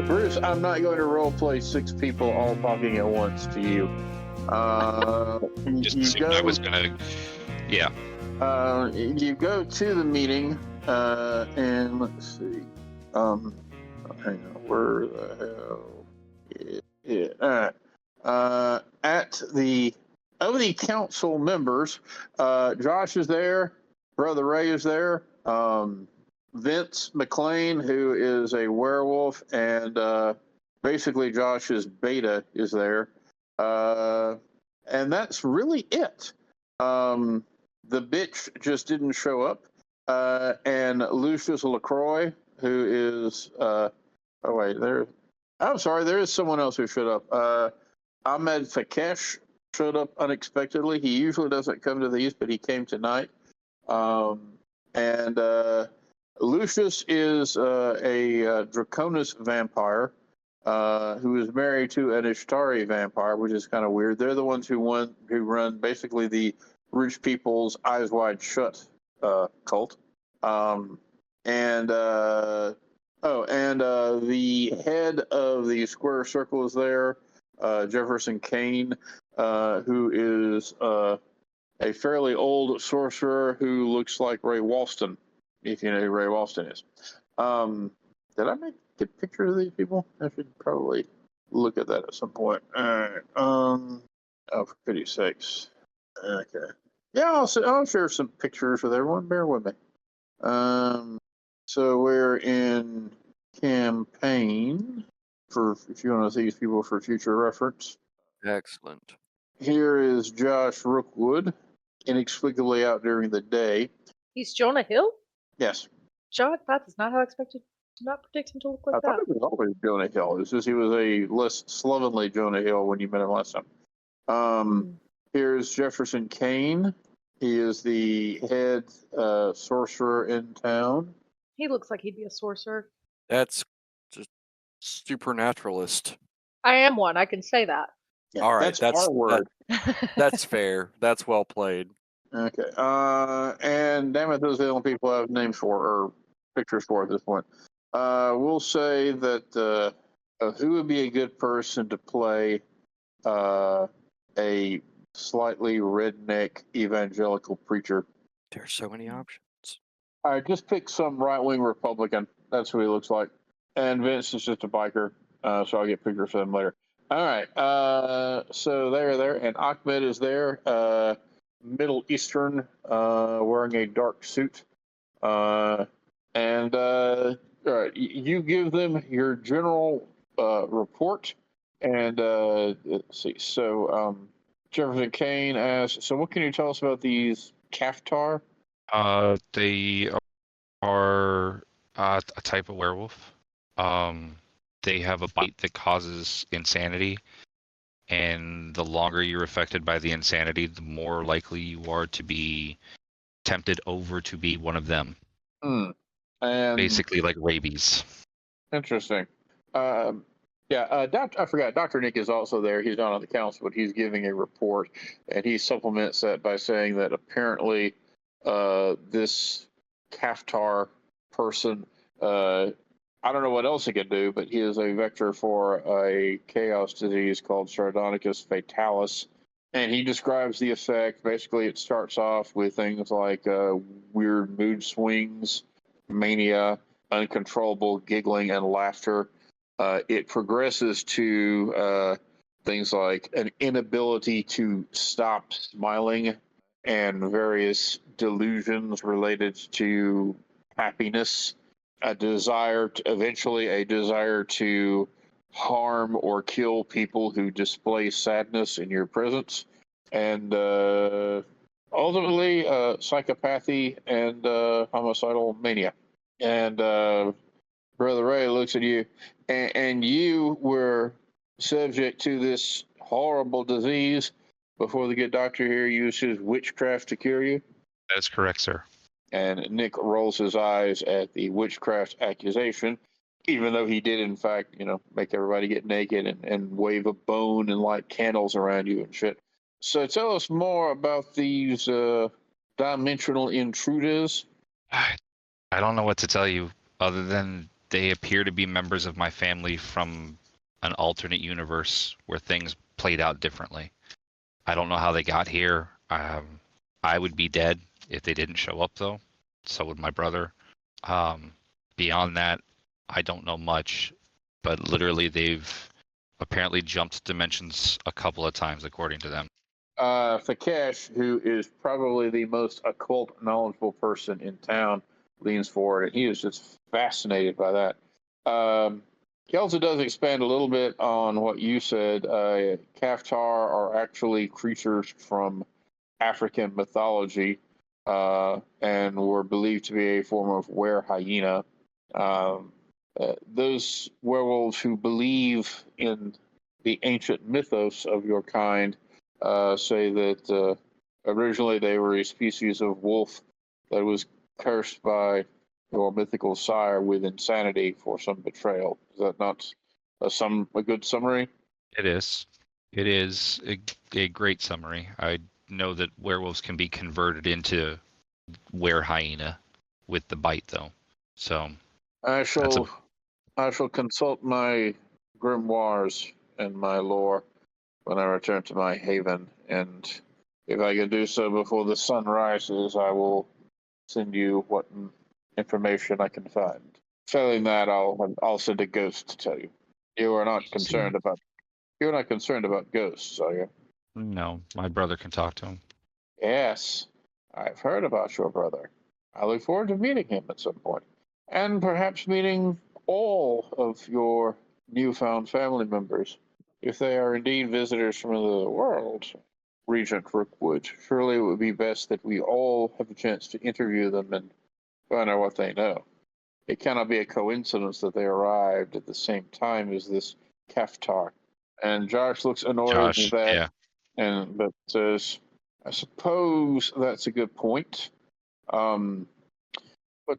Bruce, I'm not going to role play 6 people all talking at once to you. Just assumed I was gonna. Yeah. You go to the meeting, and let's see. Hang on, where the hell? At the of the council members, Josh is there, Brother Ray is there, Vince McLean, who is a werewolf, and basically Josh's beta is there, and that's really it. The bitch just didn't show up, and Lucius LaCroix, who is oh wait, I'm sorry, there is someone else who showed up. Ahmed Fakesh showed up unexpectedly. He usually doesn't come to these, but he came tonight. And Lucius is a Draconis vampire who is married to an Ishtari vampire, which is kind of weird. They're the ones who run basically the rich people's eyes wide shut cult. The head of the square circle is there, Jefferson Kane, who is a fairly old sorcerer who looks like Ray Walston, if you know who Ray Walston is. Did I get pictures of these people? I should probably look at that at some point. All right. Oh, for pity's sakes. Okay. Yeah, I'll share some pictures with everyone. Bear with me. So we're in campaign for if you want to see these people for future reference. Excellent. Here is Josh Rookwood, inexplicably out during the day. He's Jonah Hill? Yes. John, that is not how I expected to not predict him to look like I that. thought it was always Jonah Hill. It's just he was a less slovenly Jonah Hill when you met him last time. Here's Jefferson Kane. He is the head sorcerer in town. He looks like he'd be a sorcerer. That's just supernaturalist. I am one, I can say that. Yeah, all right, that's our word. That's fair. That's well played. Okay. And damn it, those are the only people I have names for or pictures for at this point. We'll say that who would be a good person to play a slightly redneck evangelical preacher? There's so many options. All right, just pick some right-wing Republican. That's who he looks like. And Vince is just a biker, so I'll get pictures of him later. All right, so they're there, and Ahmed is there, Middle Eastern, wearing a dark suit. All right, you give them your general report, and let's see. So Jefferson Kane asks, so what can you tell us about these Kaftar? They are a type of werewolf. They have a bite that causes insanity, and the longer you're affected by the insanity, the more likely you are to be tempted over to be one of them. And basically like rabies. Interesting. I forgot. Dr. Nick is also there. He's not on the council, but he's giving a report, and he supplements that by saying that apparently this Kaftar person, I don't know what else he can do, but he is a vector for a chaos disease called Sardonicus fatalis. And he describes the effect. Basically, it starts off with things like weird mood swings, mania, uncontrollable giggling and laughter. It progresses to things like an inability to stop smiling and various delusions related to happiness, eventually a desire to harm or kill people who display sadness in your presence, and ultimately psychopathy and homicidal mania. And Brother Ray looks at you, and you were subject to this horrible disease before the good doctor here used his witchcraft to cure you. That is correct, sir. And Nick rolls his eyes at the witchcraft accusation, even though he did, in fact, make everybody get naked and wave a bone and light candles around you and shit. So tell us more about these dimensional intruders. I don't know what to tell you other than they appear to be members of my family from an alternate universe where things played out differently. I don't know how they got here. I would be dead if they didn't show up, though. So would my brother. Beyond that, I don't know much, but literally they've apparently jumped dimensions a couple of times, according to them. Fakesh, who is probably the most occult knowledgeable person in town, leans forward, and he is just fascinated by that. He also does expand a little bit on what you said. Kaftar are actually creatures from African mythology, and were believed to be a form of were hyena. Those werewolves who believe in the ancient mythos of your kind say that originally they were a species of wolf that was cursed by your mythical sire with insanity for some betrayal. Is that not a good summary? It is. It is a great summary. I know that werewolves can be converted into were hyena with the bite, though. So I shall consult my grimoires and my lore when I return to my haven, and if I can do so before the sun rises, I will send you what information I can find. Failing that, I'll send a ghost to tell you. You're not concerned about ghosts, are you? no, my brother can talk to him. Yes, I've heard about your brother. I look forward to meeting him at some point, and perhaps meeting all of your newfound family members, if they are indeed visitors from another world. Regent Rookwood, surely it would be best that we all have a chance to interview them and find out what they know. It cannot be a coincidence that they arrived at the same time as this Kaftar. And Josh looks annoyed Josh, at that, yeah. but says, I suppose that's a good point. What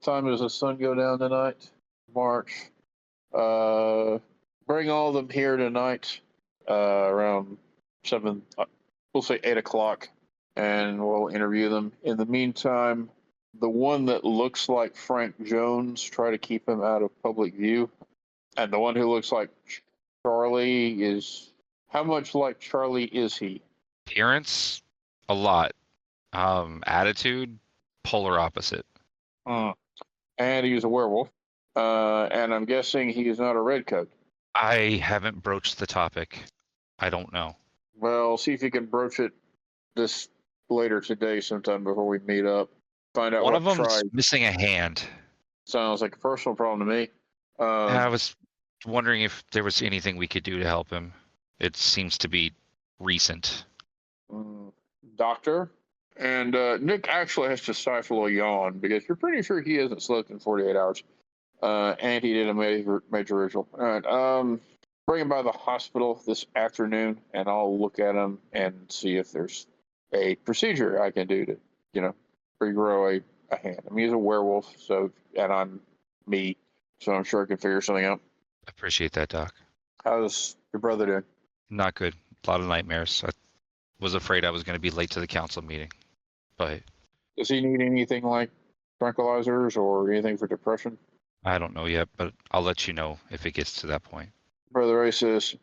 time does the sun go down tonight? March. Bring all of them here tonight, around 7, we'll say 8 o'clock, and we'll interview them. In the meantime, the one that looks like Frank Jones, try to keep him out of public view. And the one who looks like Charlie is, how much like Charlie is he? Appearance, a lot. Attitude, polar opposite. And he's a werewolf. And I'm guessing he is not a redcoat. I haven't broached the topic. I don't know. Well, see if you can broach it this later today sometime before we meet up. Find out One what of them's tribe. missing a hand. Sounds like a personal problem to me. I was wondering if there was anything we could do to help him. It seems to be recent. Doctor? And Nick actually has to stifle a yawn because you're pretty sure he hasn't slept in 48 hours. And he did a major ritual. All right. Bring him by the hospital this afternoon, and I'll look at him and see if there's a procedure I can do to, regrow a hand. I mean, he's a werewolf, and I'm me, so I'm sure I can figure something out. Appreciate that, Doc. How's your brother doing? Not good. A lot of nightmares. I was afraid I was going to be late to the council meeting. But Does he need anything like tranquilizers or anything for depression? I don't know yet, but I'll let you know if it gets to that point. Brother Ray says,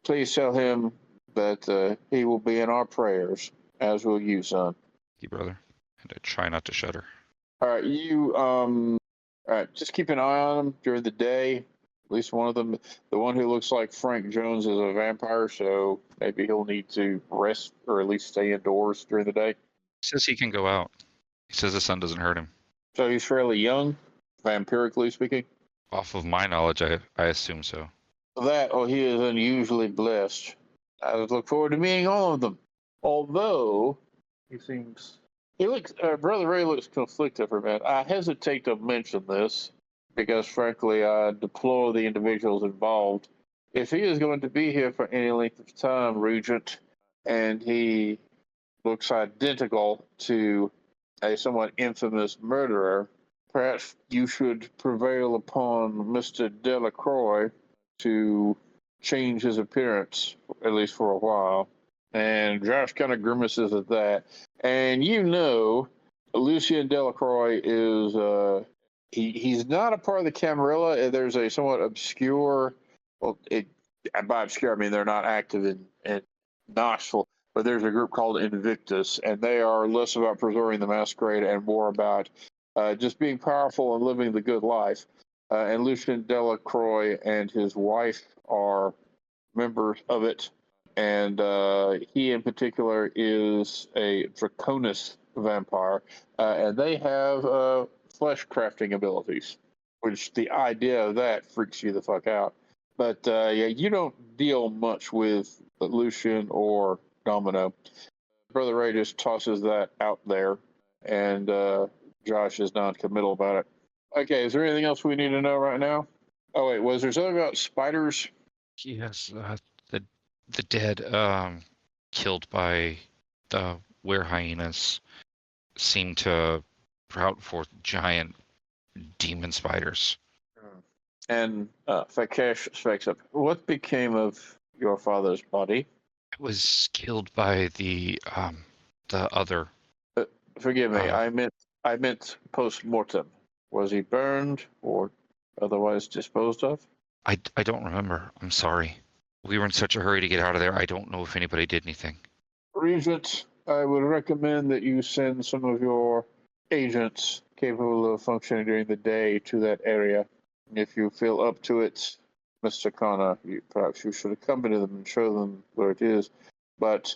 please tell him that he will be in our prayers, as will you, son. Thank you, brother. And I try not to shudder. All right, all right, just keep an eye on him during the day. At least one of them, the one who looks like Frank Jones, is a vampire, so maybe he'll need to rest or at least stay indoors during the day. He says he can go out. He says the sun doesn't hurt him. So he's fairly young, vampirically speaking. Off of my knowledge, I assume so. He is unusually blessed. I look forward to meeting all of them. Although Brother Ray looks conflicted for a minute. I hesitate to mention this because, frankly, I deplore the individuals involved. If he is going to be here for any length of time, Regent, and he looks identical to a somewhat infamous murderer, perhaps you should prevail upon Mr. Delacroix to change his appearance, at least for a while. And Josh kind of grimaces at that. And Lucien Delacroix is he's not a part of the Camarilla. There's a somewhat obscure, and by obscure I mean they're not active in Knoxville, but there's a group called Invictus, and they are less about preserving the Masquerade and more about just being powerful and living the good life. And Lucien Delacroix and his wife are members of it, and he in particular is a Draconis vampire, and they have flesh crafting abilities, which the idea of that freaks you the fuck out. But yeah, you don't deal much with Lucian or Domino. Brother Ray just tosses that out there, and Josh is non-committal about it. Okay, is there anything else we need to know right now? Oh wait, was there something about spiders? Yes, the dead killed by the were hyenas seem to sprout forth giant demon spiders. And Fakesh speaks up. What became of your father's body? It was killed by the other. Forgive me, I meant post-mortem. Was he burned or otherwise disposed of? I don't remember. I'm sorry. We were in such a hurry to get out of there. I don't know if anybody did anything. Regent, I would recommend that you send some of your agents capable of functioning during the day to that area. If you feel up to it, Mr. Connor, perhaps you should accompany them and show them where it is. But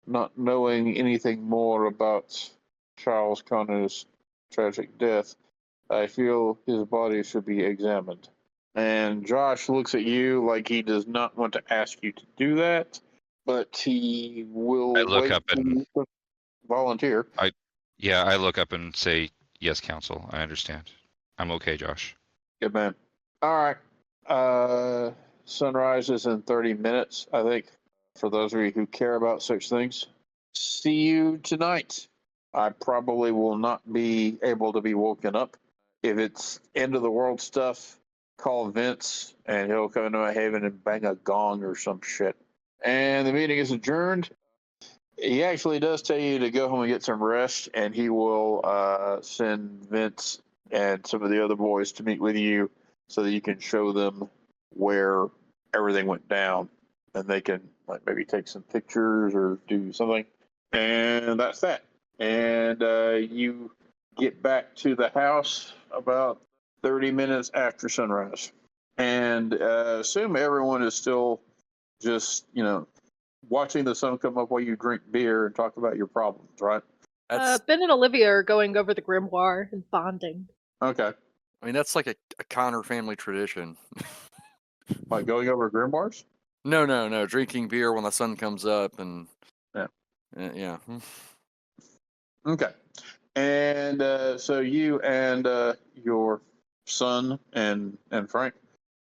not knowing anything more about Charles Connor's tragic death, I feel his body should be examined. And Josh looks at you like he does not want to ask you to do that, but he will I look up and volunteer. I look up and say, "Yes, Counsel. I understand. I'm okay, Josh." Good man. All right. Sunrise is in 30 minutes, I think, for those of you who care about such things. See you tonight. I probably will not be able to be woken up. If it's end of the world stuff, call Vince and he'll come into my haven and bang a gong or some shit. And the meeting is adjourned. He actually does tell you to go home and get some rest, and he will send Vince and some of the other boys to meet with you so that you can show them where everything went down, and they can maybe take some pictures or do something. And that's that. And you get back to the house about 30 minutes after sunrise, and assume everyone is still just watching the sun come up while you drink beer and talk about your problems, right? Ben and Olivia are going over the grimoire and bonding. Okay. I mean, that's like a Connor family tradition. Like going over grimoires? No. Drinking beer when the sun comes up and Yeah. Yeah. Okay. And so you and your son and Frank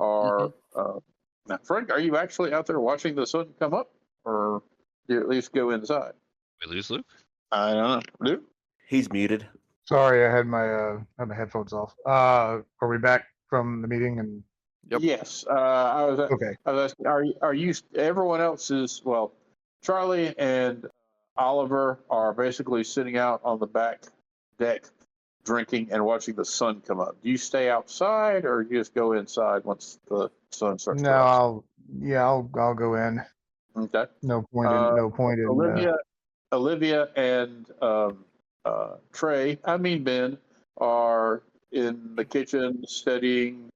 are now, Frank, are you actually out there watching the sun come up, or do you at least go inside? We lose Luke? I don't know. Luke? He's muted. Sorry, I had my headphones off. Are we back from the meeting? And Yep. Yes. I was okay. asking, are you? Everyone else is, well, Charlie and Oliver are basically sitting out on the back deck, drinking and watching the sun come up. Do you stay outside or you just go inside once the sun starts? No, I'll go in. Okay. No point in. Olivia and Ben are in the kitchen studying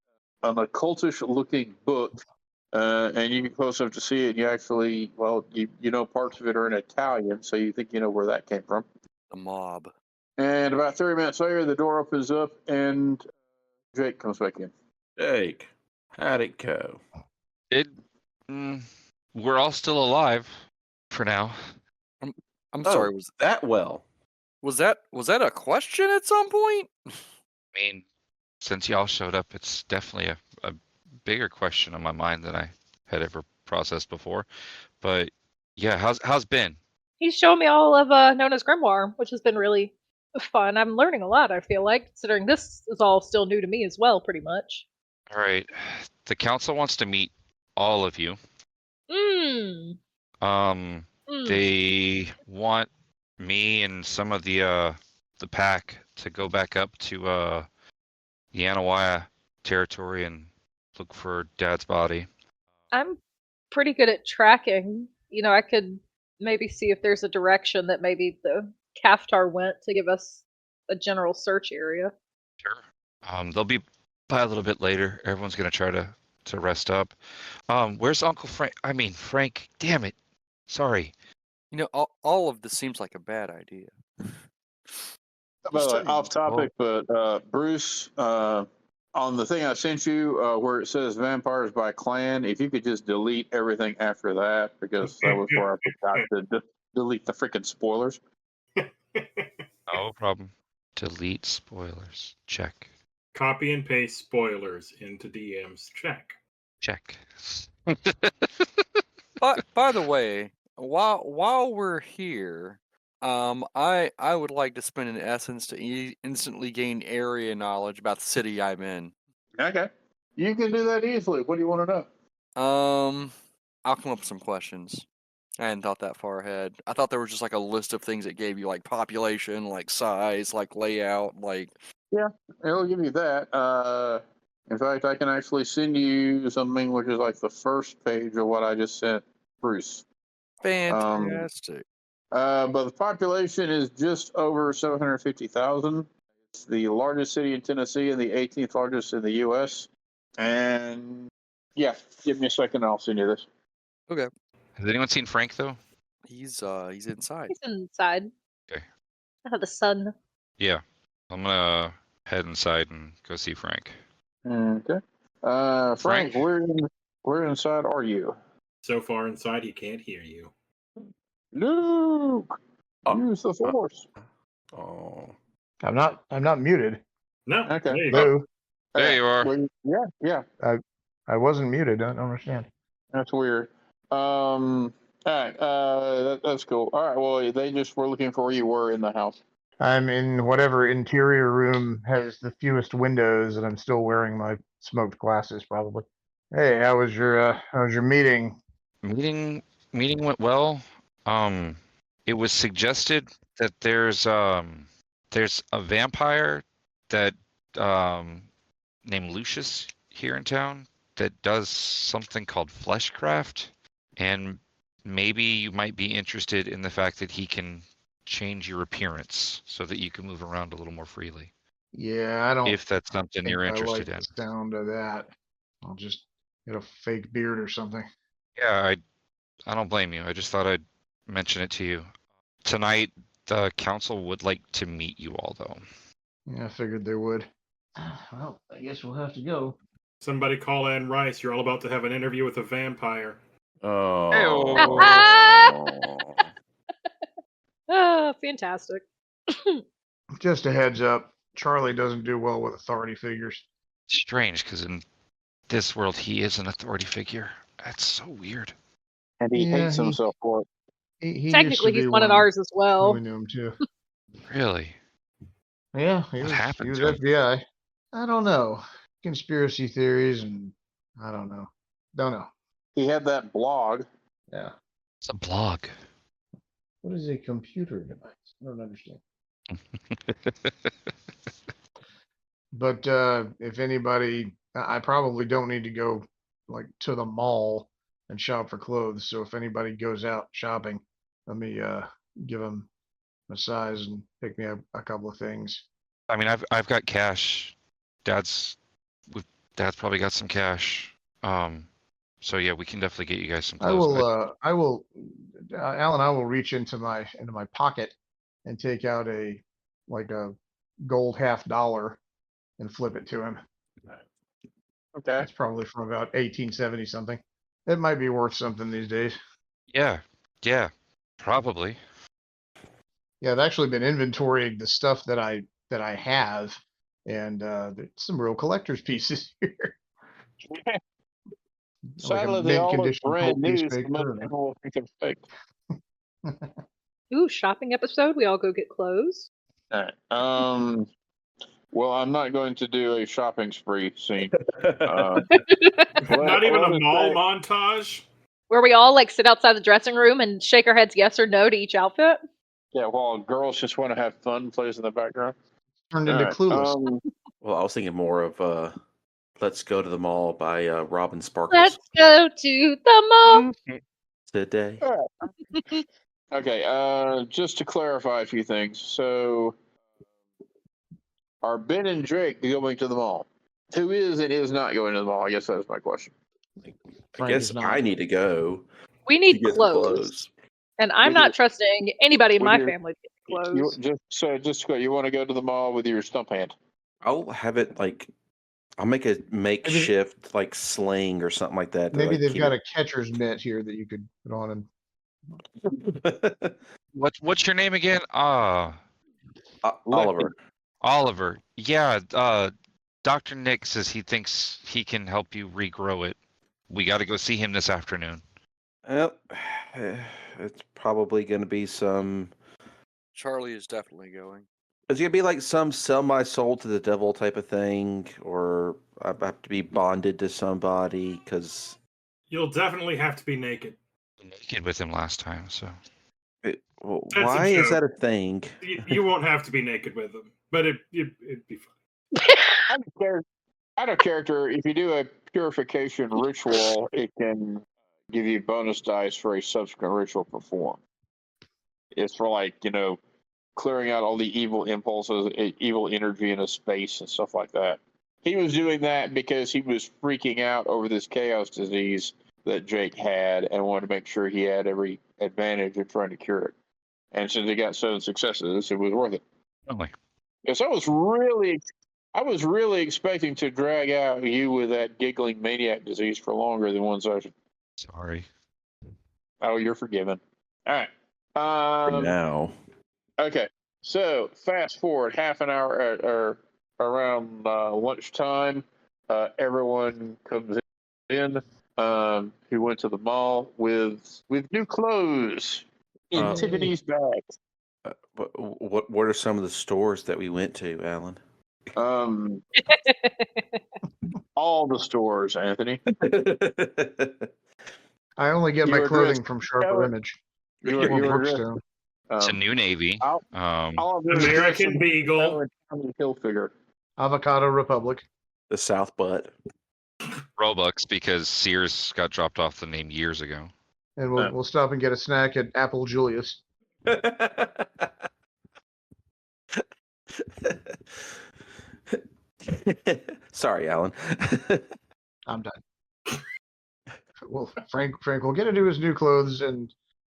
an occultish-looking book, and you get close enough to see it, and you actually, you know parts of it are in Italian, so you think you know where that came from. The mob. And about 30 minutes later, the door opens up, and Jake comes back in. Jake, how'd it go? We're all still alive for now. I'm sorry. Was that well? Was that a question at some point? I mean, since y'all showed up, it's definitely a bigger question on my mind than I had ever processed before. But yeah, how's Ben? He's shown me all of Nona's grimoire, which has been really fun. I'm learning a lot, I feel like, considering this is all still new to me as well, pretty much. All right. The council wants to meet all of you. They want me and some of the pack to go back up to Yanawaya territory and look for Dad's body. I'm pretty good at tracking. You know, I could maybe see if there's a direction that maybe the Kaftar went to give us a general search area. Sure. They'll be by a little bit later. Everyone's gonna try to rest up. Where's Uncle Frank? I mean Frank. Damn it. Sorry. You know, all of this seems like a bad idea. By the way, saying. off topic, but Bruce, on the thing I sent you where it says vampires by clan, if you could just delete everything after that, because that was where I forgot to delete the freaking spoilers. No problem. Delete spoilers. Check. Copy and paste spoilers into DMs. Check. Check. By the way, while we're here, I would like to spend an essence to instantly gain area knowledge about the city I'm in. Okay. You can do that easily. What do you want to know? I'll come up with some questions. I hadn't thought that far ahead. I thought there was just like a list of things that gave you like population, like size, like layout, like. Yeah, it'll give you that. In fact, I can actually send you something which is like the first page of what I just sent Bruce. Fantastic. But the population is just over 750,000. It's the largest city in Tennessee and the 18th largest in the U.S. And yeah, give me a second, I'll send you this. Okay. Has anyone seen Frank though? He's inside. He's inside. Okay. I have the sun. Yeah. I'm gonna head inside and go see Frank. Okay. Frank, where inside are you? So far inside, he can't hear you. Luke, use the force. Oh. I'm not muted. No. Okay. There you go. Hello. There you are. Well, yeah, I wasn't muted. I don't understand. that's weird. All right, that's cool. All right, well, they just were looking for where you were in the house. I'm in whatever interior room has the fewest windows, and I'm still wearing my smoked glasses, probably. Hey, how was your meeting? Meeting went well. It was suggested that there's a vampire that named Lucius here in town that does something called fleshcraft, and maybe you might be interested in the fact that he can change your appearance so that you can move around a little more freely. Yeah, I don't. If that's something think you're I interested like in. the sound of that. I'll just get a fake beard or something. Yeah, I don't blame you. I just thought I'd mention it to you. Tonight, the council would like to meet you all, though. Yeah, I figured they would. Well, I guess we'll have to go. Somebody call Ann Rice. You're all about to have an interview with a vampire. Oh. Ah, fantastic. Just a heads up, Charlie doesn't do well with authority figures. Strange, because in this world, he is an authority figure. That's so weird. And he Yeah, hates he- himself for it. He used to Technically, be he's one of ours as when well. we knew him too. Really? Yeah, What he happened was to him? FBI. I don't know. Conspiracy theories and I don't know. Don't know. He had that blog. Yeah. It's a blog. What is a computer device? I don't understand. But if anybody, I probably don't need to go like to the mall and shop for clothes. So if anybody goes out shopping, let me give them a size and pick me up a couple of things. I mean, I've got cash. Dad's probably got some cash. So yeah, we can definitely get you guys some clothes. Alan, I will reach into my pocket and take out a gold $50 and flip it to him. Okay. It's probably from about 1870 something. It might be worth something these days. Yeah, probably. Yeah, I've actually been inventorying the stuff that I have, and there's some real collector's pieces here. Like a Sadly, they mint all look condition brand Colt new, so newspaper most and a- people will think they're fake. Ooh, shopping episode. We all go get clothes. All right. Well, I'm not going to do a shopping spree scene. Not even let a us mall say- montage. Where we all like sit outside the dressing room and shake our heads yes or no to each outfit. Yeah, while girls just want to have fun plays in the background. turned All into right, Clueless. Well, I was thinking more of "Let's Go to the Mall" by Robin Sparkles. Let's go to the mall. Today. Okay, just to clarify a few things. So, are Ben and Drake going to the mall? Who is and is not going to the mall? I guess that's my question. I Frank guess is not. I need to go We to need get some clothes. And I'm With not your- trusting anybody in with my your- family to get You clothes. you want to go to the mall with your stump hand? I'll have it I'll make a makeshift sling or something like that. Maybe they've got a catcher's mitt here that you could put on him. What's your name again? Oliver. Oliver. Yeah, Dr. Nick says he thinks he can help you regrow it. We got to go see him this afternoon. Well, it's probably going to be some. Charlie is definitely going. It's going to be like some sell my soul to the devil type of thing, or I have to be bonded to somebody because. You'll definitely have to be naked. Naked with him last time, so. That's a Why is joke. that a thing? You won't have to be naked with them, but it'd be fine. Out of character, if you do a purification ritual, it can give you bonus dice for a subsequent ritual performed. It's for clearing out all the evil impulses, evil energy in a space and stuff like that. He was doing that because he was freaking out over this chaos disease that Jake had and wanted to make sure he had every advantage in trying to cure it. And since he got 7 successes, it was worth it. Only. Because I was really expecting to drag out you with that giggling maniac disease for longer than one session. Sorry. Oh, you're forgiven. All right. For now. Okay. So fast forward half an hour or around lunchtime. Everyone comes in. Who went to the mall with new clothes in Tiffany's bags. What are some of the stores that we went to, Alan? All the stores, Anthony. I only get You my were clothing dressed- from Sharper Image You or were dressed- Brookstone. It's a new Navy. American Beagle. Hilfiger. Avocado Republic. The South Butt. Robux, because Sears got dropped off the name years ago. And we'll stop and get a snack at Apple Julius. Sorry, Alan. I'm done. Well, Frank will get into his new clothes,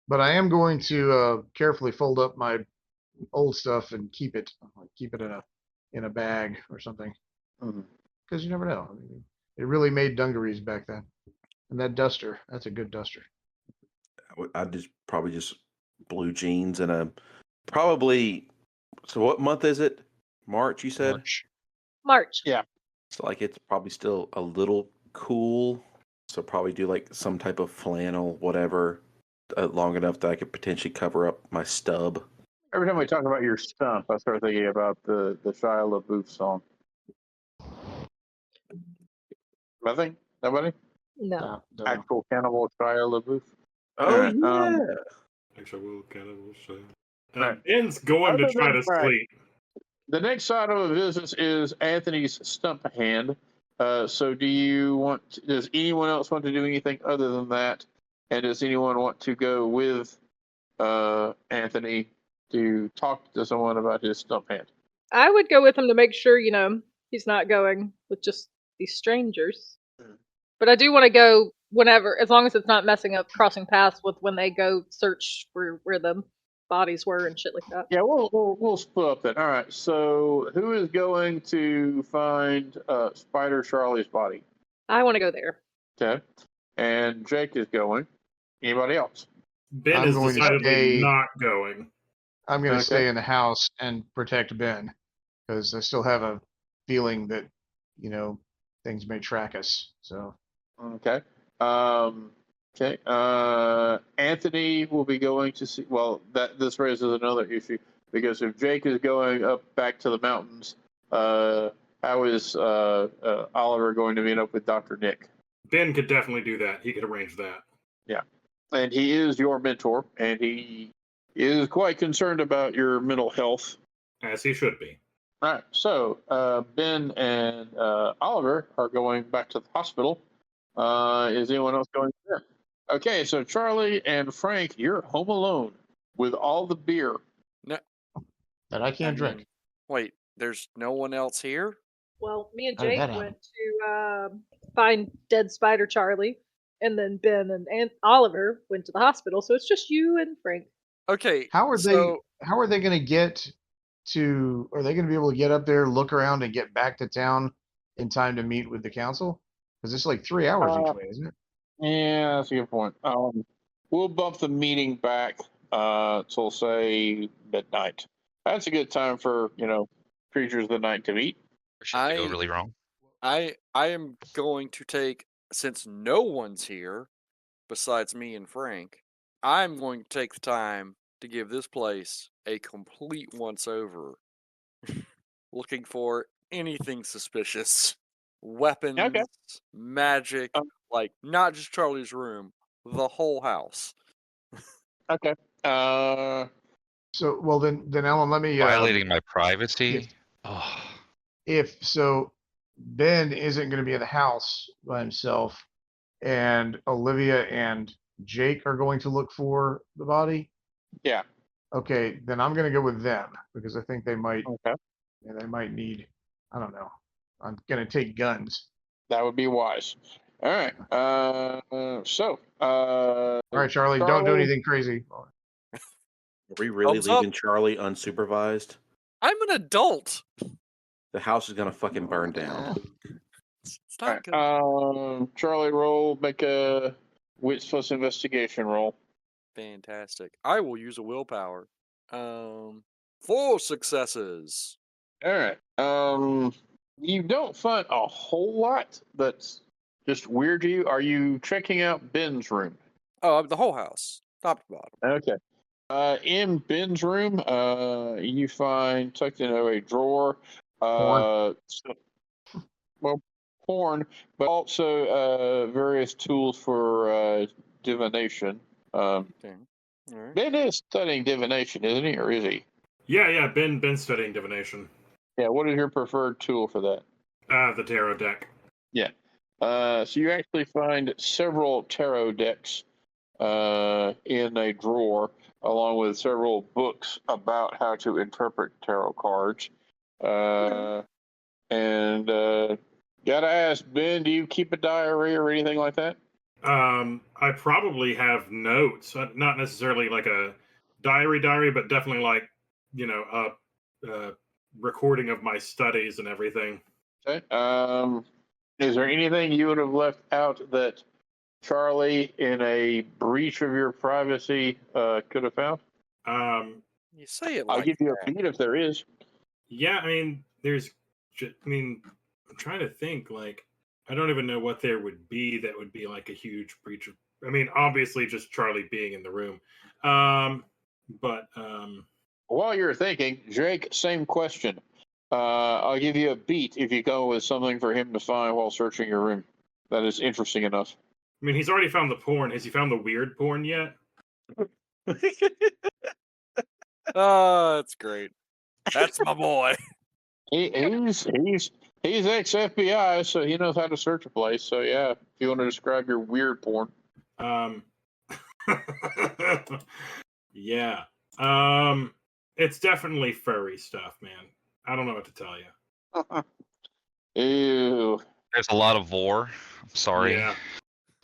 but I am going to carefully fold up my old stuff and keep it in a bag or something. Because you never know. I mean, it really made dungarees back then. And that duster, that's a good duster. I'd probably just blue jeans and a probably. So what month is it? March, you said? March. Yeah. So it's probably still a little cool. So probably do some type of flannel, whatever, long enough that I could potentially cover up my stub. Every time we talk about your stump, I start thinking about the Shia LaBeouf song. Nothing? Nobody? No. Actual cannibal Shia LaBeouf? Oh, Alright, yeah. Actually, cannibal shit. Right. Ben's going to Other try than to that- sleep. The next item of business is Anthony's stump hand. So does anyone else want to do anything other than that? And does anyone want to go with Anthony to talk to someone about his stump hand? I would go with him to make sure, he's not going with just these strangers. But I do want to go whenever, as long as it's not messing up crossing paths with when they go search for where the bodies were and shit like that. Yeah, we'll split up then. All right. So who is going to find Spider Charlie's body? I want to go there. Okay. And Jake is going. Anybody else? Ben I'm is going to decidedly stay- not going. I'm going to Okay. stay in the house and protect Ben because I still have a feeling that, things may track us. So Okay. Okay. Anthony will be going to see. Well, this raises another issue because if Jake is going up back to the mountains, how is Oliver going to meet up with Dr. Nick? Ben could definitely do that. He could arrange that. Yeah, and he is your mentor, and he is quite concerned about your mental health. As he should be. All right. So Ben and Oliver are going back to the hospital. Is anyone else going there? Okay. So Charlie and Frank, you're home alone with all the beer. No, That I can't drink. wait, there's no one else here? Well, me and How did Jake that happen? went to find dead Spider Charlie, and then Ben and Oliver went to the hospital. So it's just you and Frank. Okay, How are so they going to get to? Are they going to be able to get up there, look around, and get back to town in time to meet with the council? Because it's like 3 hours each way, isn't it? Yeah, that's a good point. We'll bump the meeting back till say midnight. That's a good time for creatures of the night to meet. Or should they go I- really wrong? I am going to take, since no one's here besides me and Frank, I'm going to take the time to give this place a complete once over. Looking for anything suspicious. Weapons, magic, like not just Charlie's room, the whole house. Okay. So, well, then, Ellen, let me. Violating my privacy. yes. Oh, If so, Ben isn't going to be at the house by himself, and Olivia and Jake are going to look for the body. Yeah. Okay, then I'm going to go with them because I think they might. Okay. Yeah, they might need. I don't know. I'm going to take guns. That would be wise. All right. All right, Charlie, don't do anything crazy. Are we really Thumbs up. leaving Charlie unsupervised? I'm an adult. The house is gonna fucking burn down. It's All not good. right. Charlie, make a wits plus investigation roll. Fantastic. I will use a willpower. 4 successes. All right. You don't find a whole lot that's just weird to you. Are you checking out Ben's room? Oh, the whole house, top to bottom. Okay. In Ben's room, you find tucked into a drawer, Porn. Porn, but also various tools for divination. Okay. All right. Ben is studying divination, isn't he, or is he? Yeah. Ben's studying divination. Yeah. What is your preferred tool for that? The tarot deck. So you actually find several tarot decks in a drawer, along with several books about how to interpret tarot cards. And gotta ask, Ben, do you keep a diary or anything like that? I probably have notes, not necessarily like a diary, but definitely like a recording of my studies and everything. Okay. Is there anything you would have left out that Charlie, in a breach of your privacy, could have found? You say it I'll like give you that. a beat if there is. Yeah, I mean, I'm trying to think. Like, I don't even know what there would be that would be like a huge breach of. I mean, obviously, just Charlie being in the room. But While you're thinking, Jake, same question. I'll give you a beat if you go with something for him to find while searching your room. That is interesting enough. I mean, he's already found the porn. Has he found the weird porn yet? Oh, that's great. That's my boy. He's ex FBI, so he knows how to search a place. So yeah, if you want to describe your weird porn. Yeah. It's definitely furry stuff, man. I don't know what to tell you. Ew. there's a lot of vor. I'm sorry. Yeah.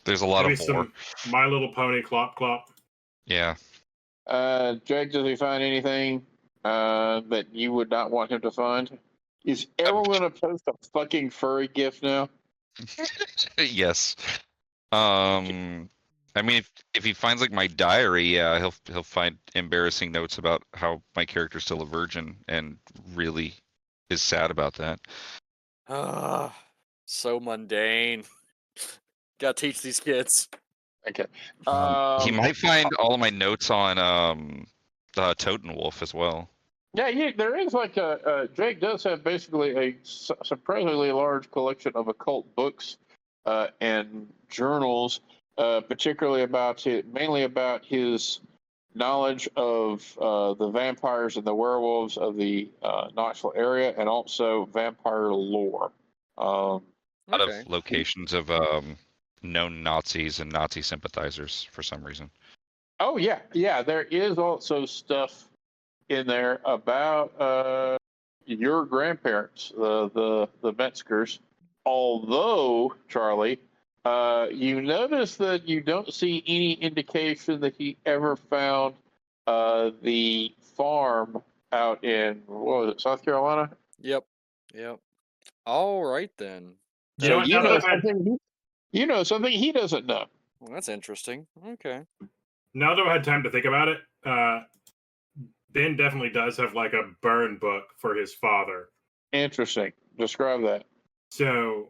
There's a lot Maybe of vor. some My Little Pony clop clop. Yeah. Jake, does he find anything that you would not want him to find? Is everyone going to post a fucking furry gif now? Yes. I mean, if he finds like my diary, yeah, he'll find embarrassing notes about how my character's still a virgin and really is sad about that. Ah, so mundane. Gotta teach these kids. Okay. He might find all of my notes on the Totenwolf as well. Yeah, there is like Jake does have basically a surprisingly large collection of occult books and journals, particularly mainly about his knowledge of the vampires and the werewolves of the Knoxville area, and also vampire lore. A lot Okay. of locations of known Nazis and Nazi sympathizers for some reason. Oh yeah, yeah. There is also stuff in there about your grandparents, the Metzgers. Although, Charlie, you notice that you don't see any indication that he ever found the farm out in, what was it, South Carolina? Yep. Yep. All right then. You know So what? you Now that know I've had something. You know something he doesn't know. Well, that's interesting. Okay. now that I've had time to think about it, Ben definitely does have like a burn book for his father. Interesting. Describe that. So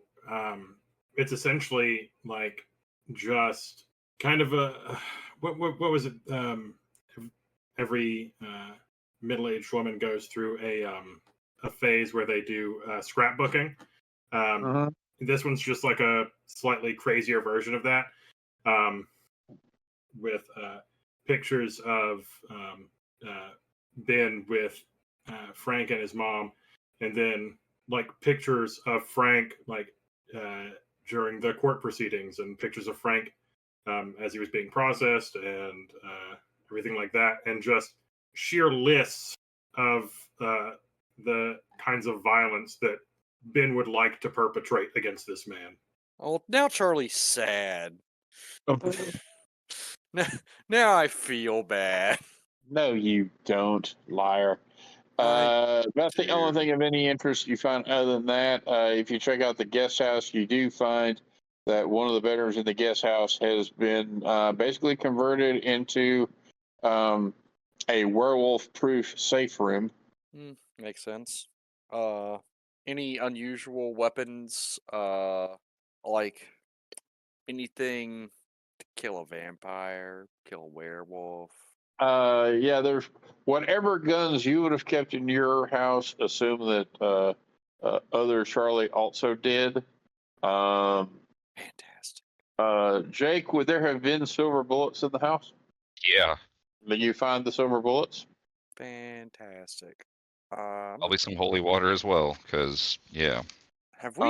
it's essentially like just kind of a what was it? Every middle-aged woman goes through a phase where they do scrapbooking. This one's just like a slightly crazier version of that, with pictures of Ben with Frank and his mom, and then like pictures of Frank like during the court proceedings, and pictures of Frank as he was being processed, and everything like that, and just sheer lists of the kinds of violence that Ben would like to perpetrate against this man. Oh, now Charlie's sad. Now I feel bad. No, you don't, liar. That's the only do. thing of any interest you find. Other than that, if you check out the guest house, you do find that one of the bedrooms in the guest house has been basically converted into a werewolf-proof safe room. Makes sense. Any unusual weapons? Like anything to kill a vampire, kill a werewolf? Yeah, there's whatever guns you would have kept in your house. Assume that other Charlie also did. Fantastic. Jake, would there have been silver bullets in the house? Yeah, Did you find the silver bullets? Fantastic. probably some holy water as well, because yeah. Have we?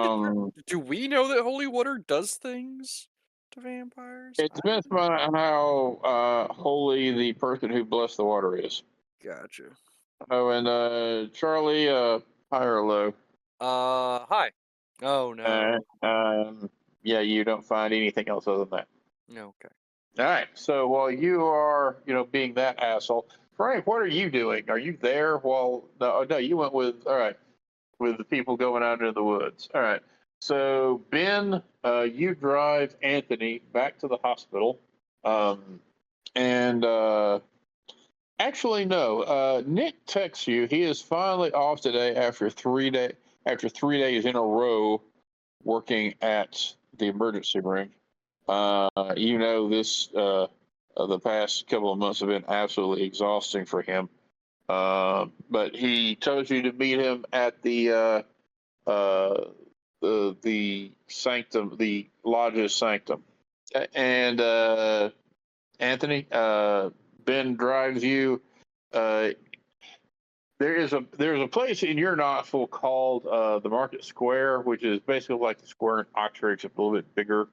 Do we know that holy water does things to vampires? It depends on how holy the person who blessed the water is. Gotcha. Oh, and Charlie, high or low? Hi. Oh no. Yeah, you don't find anything else other than that. Okay. All right. So while you are, being that asshole, Frank, what are you doing? Are you there while? No, you went with. All right, with the people going out into the woods. All right. So Ben, you drive Anthony back to the hospital, and actually no. Nick texts you. He is finally off today after 3 days in a row working at the emergency room. This the past couple of months have been absolutely exhausting for him. But he told you to meet him at the sanctum, the lodge's sanctum. And Anthony, Ben drives you. There's a place in your Knoxville called the Market Square, which is basically like the square in Oxford, except a little bit bigger.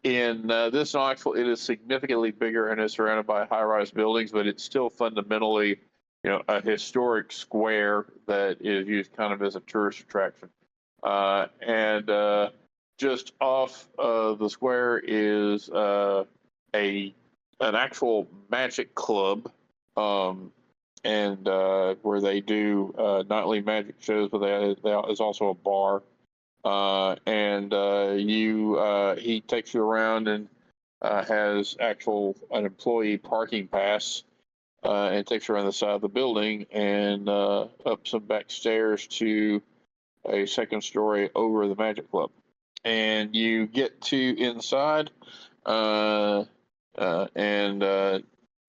In this Knoxville, it is significantly bigger and is surrounded by high-rise buildings, but it's still fundamentally, a historic square that is used kind of as a tourist attraction. And just off the square is an actual magic club, and where they do nightly magic shows, but there's also a bar. He takes you around and has an employee parking pass, and takes you around the side of the building and up some back stairs to a second story over the Magic Club. And you get to inside, and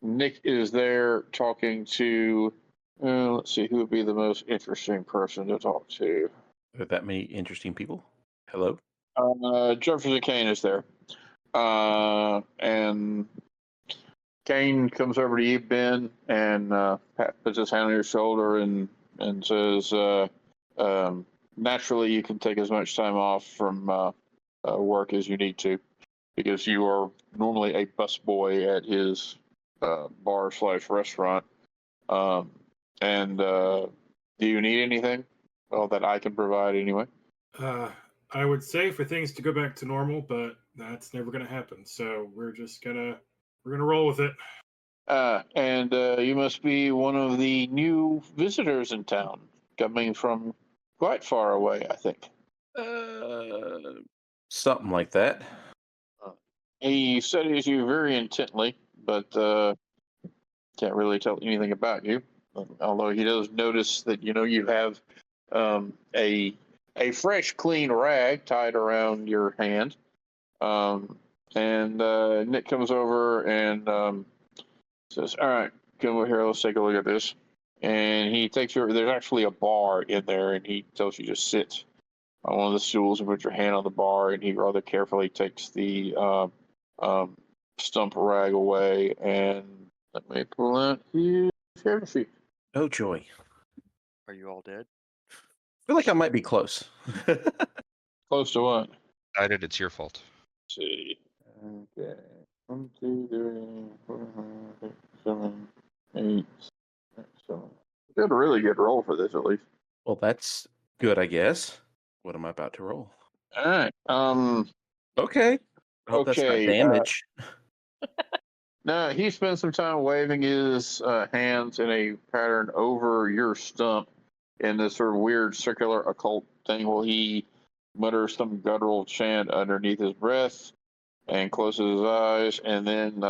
Nick is there talking to, let's see, who would be the most interesting person to talk to? Are that many interesting people? Hello? Jefferson Kane is there. And Kane comes over to you, Ben, and puts his hand on your shoulder and says, naturally, you can take as much time off from work as you need to, because you are normally a busboy at his bar/restaurant. And do you need anything? Well, that I can provide anyway. I would say for things to go back to normal, but that's never going to happen. So we're gonna roll with it. And you must be one of the new visitors in town, coming from quite far away, I think. Something like that. He studies you very intently, but can't really tell anything about you. Although he does notice that you have a fresh, clean rag tied around your hand. And Nick comes over and says, "All right, come over here. Let's take a look at this." And he takes you. There's actually a bar in there, and he tells you to sit on one of the stools and put your hand on the bar. And he rather carefully takes the stump rag away. And let me pull out his character sheet. Oh joy. Are you all dead? I feel like I might be close. Close to what? Decided it's your fault. Let's see. Okay. 1, 2, 3, 4, 5, 6, 7, 8, 7. You got a really good roll for this, at least. Well, that's good, I guess. What am I about to roll? All right. Okay. I hope that's not Okay, damage. Now he spends some time waving his hands in a pattern over your stump in this sort of weird circular occult thing while he mutters some guttural chant underneath his breath and closes his eyes, and then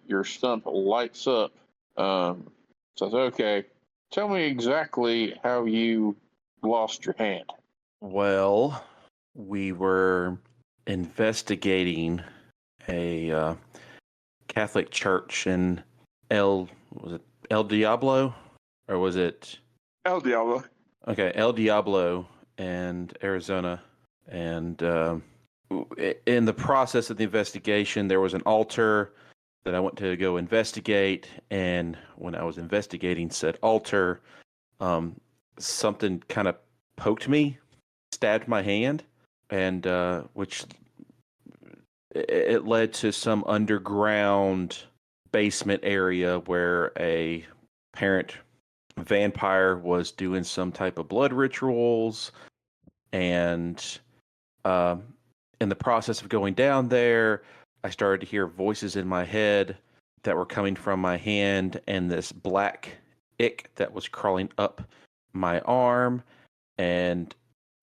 your stump lights up. Says, "Okay, tell me exactly how you lost your hand." Well, we were investigating a Catholic church in was it El Diablo, or was it El Diablo. Okay, El Diablo and Arizona, and in the process of the investigation, there was an altar that I went to go investigate, and when I was investigating said altar, something kind of poked me, stabbed my hand, and which it led to some underground basement area where a parent vampire was doing some type of blood rituals, and in the process of going down there, I started to hear voices in my head that were coming from my hand, and this black ick that was crawling up my arm, and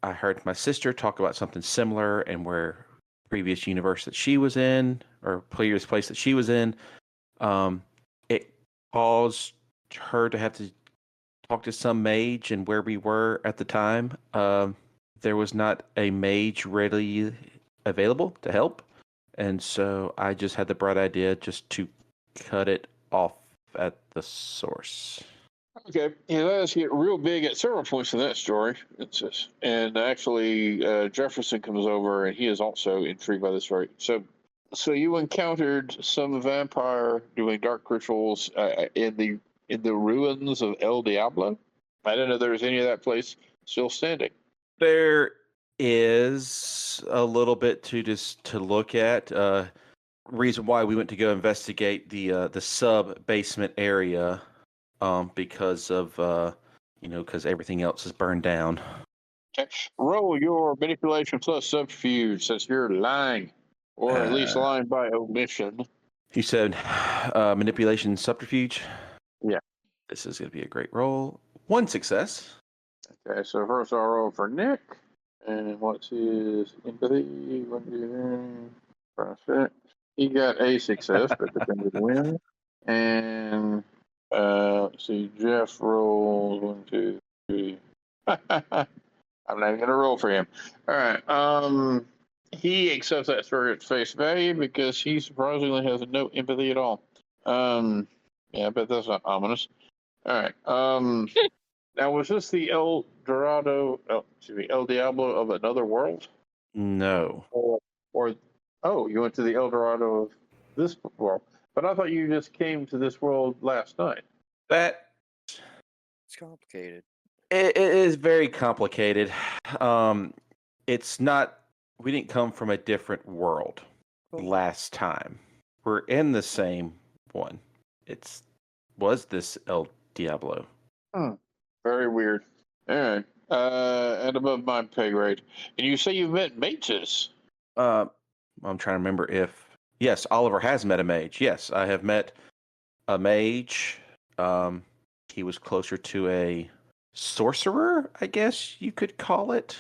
I heard my sister talk about something similar, and where previous universe that she was in, or previous place that she was in, it caused her to have to talk to some mage, and where we were at the time, there was not a mage readily available to help, and so I just had the bright idea just to cut it off at the source. Okay, yeah, let's get real big at several points in that story. And actually, Jefferson comes over, and he is also intrigued by this story. So you encountered some vampire doing dark rituals in the ruins of El Diablo. I didn't know there was any of that place still standing. There is a little bit to look at. Reason why we went to go investigate the sub basement area, because of because everything else is burned down. Okay. Roll your manipulation plus subterfuge, since you're lying, or at least lying by omission. You said manipulation subterfuge? Yeah. This is going to be a great roll. 1 success. Okay, so first I'll roll for Nick. And what's his empathy? 1, 2, 3, 5, 6. He got a success, but the thing is win. And let's see, Jeff rolls 1, 2, 3. I'm not even gonna roll for him. All right. He accepts that story at face value because he surprisingly has no empathy at all. Yeah, but that's not ominous. All right. Now, was this the El Diablo of another world? No. Or you went to the El Dorado of this world? But I thought you just came to this world last night. That It's complicated. it is very complicated. It's not. We didn't come from a different world last time. We're in the same one. Was this El Diablo? Very weird. All right. And above my pay grade. And you say you've met mages. I'm trying to remember if yes, Oliver has met a mage. Yes, I have met a mage. He was closer to a sorcerer, I guess you could call it.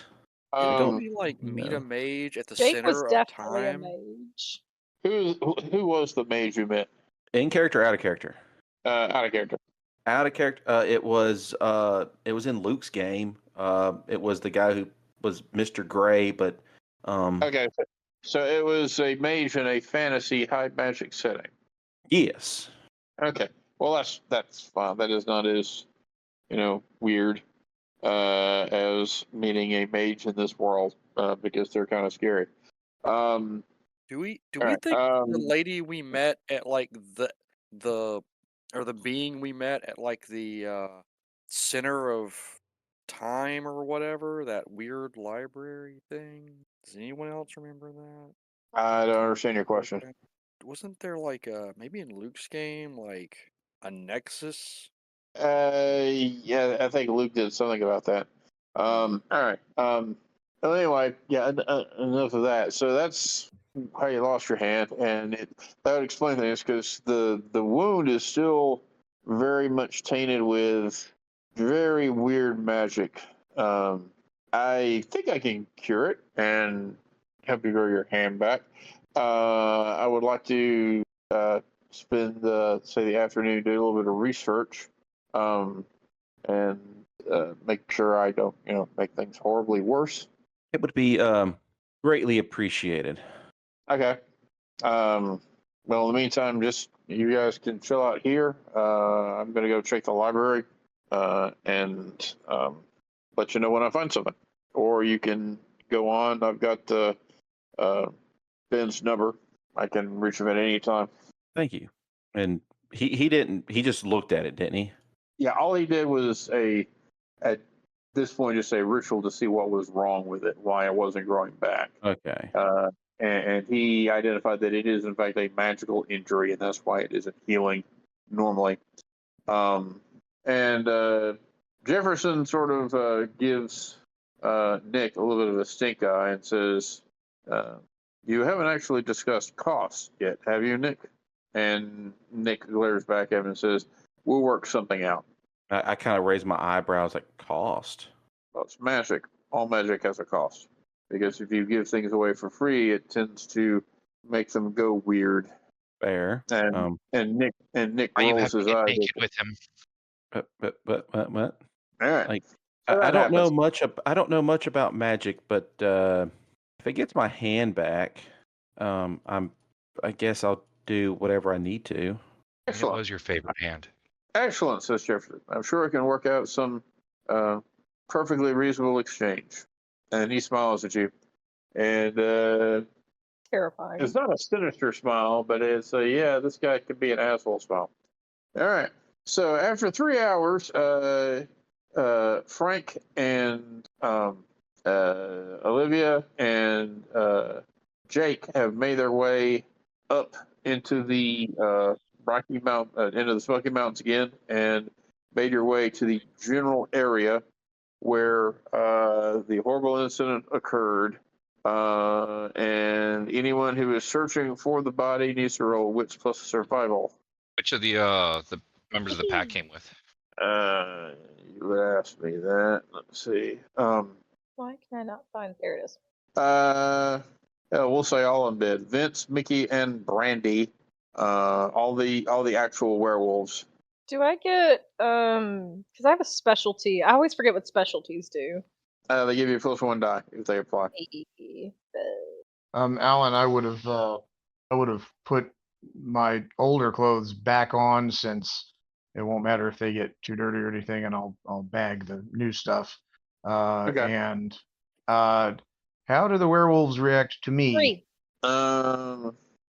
Didn't we like meet know. a mage at the Jake was center of definitely a time? mage. Who was the mage you met? In character, out of character. Out of character. Out of character. It was in Luke's game. It was the guy who was Mr. Gray, but Okay. So it was a mage in a fantasy high magic setting. yes. Okay. Well, that's fine. That is not as, weird as meeting a mage in this world because they're kind of scary. Do we Alright, think the lady we met at like the being we met at like the center of time or whatever, that weird library thing? Does anyone else remember that? I don't understand your question. Wasn't there like maybe in Luke's game like a nexus? Yeah, I think Luke did something about that. All right. Well, anyway, yeah. Enough of that. So that's how you lost your hand, and that would explain things because the wound is still very much tainted with very weird magic. I think I can cure it and help you grow your hand back. I would like to spend the afternoon doing a little bit of research and make sure I don't make things horribly worse. It would be greatly appreciated. Okay. Well, in the meantime, just you guys can chill out here. I'm gonna go check the library and let you know when I find something, or you can go on. I've got Ben's number. I can reach him at any time. Thank you. And he didn't. He just looked at it, didn't he? Yeah, all he did was at this point just a ritual to see what was wrong with it, why it wasn't growing back. Okay. And he identified that it is in fact a magical injury, and that's why it isn't healing normally. And Jefferson sort of gives Nick a little bit of a stink eye and says, "You haven't actually discussed costs yet, have you, Nick?" And Nick glares back at him and says, "We'll work something out." I kind of raised my eyebrows, like, cost. Well, it's magic. All magic has a cost. Because if you give things away for free, it tends to make them go weird. Fair. And Nick Are you rolls happy his to get eyes. naked with him? What? All right. Like, So that I don't know happens. much. I don't know much about magic, but if it gets my hand back, I guess I'll do whatever I need to. And it Excellent. was your favorite hand. Excellent, says Jefferson. I'm sure I can work out some perfectly reasonable exchange. And he smiles at you. And Terrifying. it's not a sinister smile, but it's yeah, this guy could be an asshole smile. All right. So after 3 hours, Frank and Olivia and Jake have made their way up into the Rocky Mountain, into the Smoky Mountains again, and made your way to the general area where the horrible incident occurred. And anyone who is searching for the body needs to roll wits plus survival. Which of the members of the pack came with? You would ask me that. Let's see. Why can I not find? There it is. We'll say all in bed. Vince, Mickey, and Brandy. All the actual werewolves. Do I get because I have a specialty. I always forget what specialties do. They give you a plus 1 die if they apply. Alan, I would have put my older clothes back on since it won't matter if they get too dirty or anything, and I'll bag the new stuff. Okay. And how do the werewolves react to me? 3.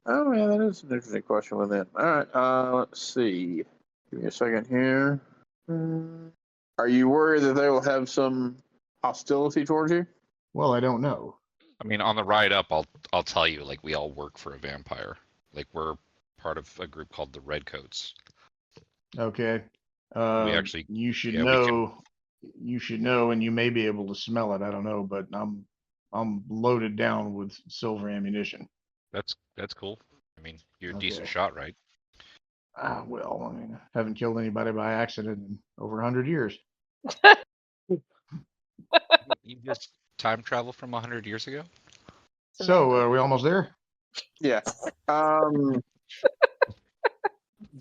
Oh yeah, that is an interesting question with it. All right, let's see. Give me a second here. Are you worried that they will have some hostility towards you? Well, I don't know. I mean, on the ride up, I'll tell you, like, we all work for a vampire. Like, we're part of a group called the Redcoats. Okay. We actually, You should yeah, we can. know. You should know, and you may be able to smell it. I don't know, but I'm loaded down with silver ammunition. That's cool. I mean, you're a decent Okay. shot, right? Well, I mean, I haven't killed anybody by accident in over 100 years. You just time travel from 100 years ago? So, are we almost there? Yeah.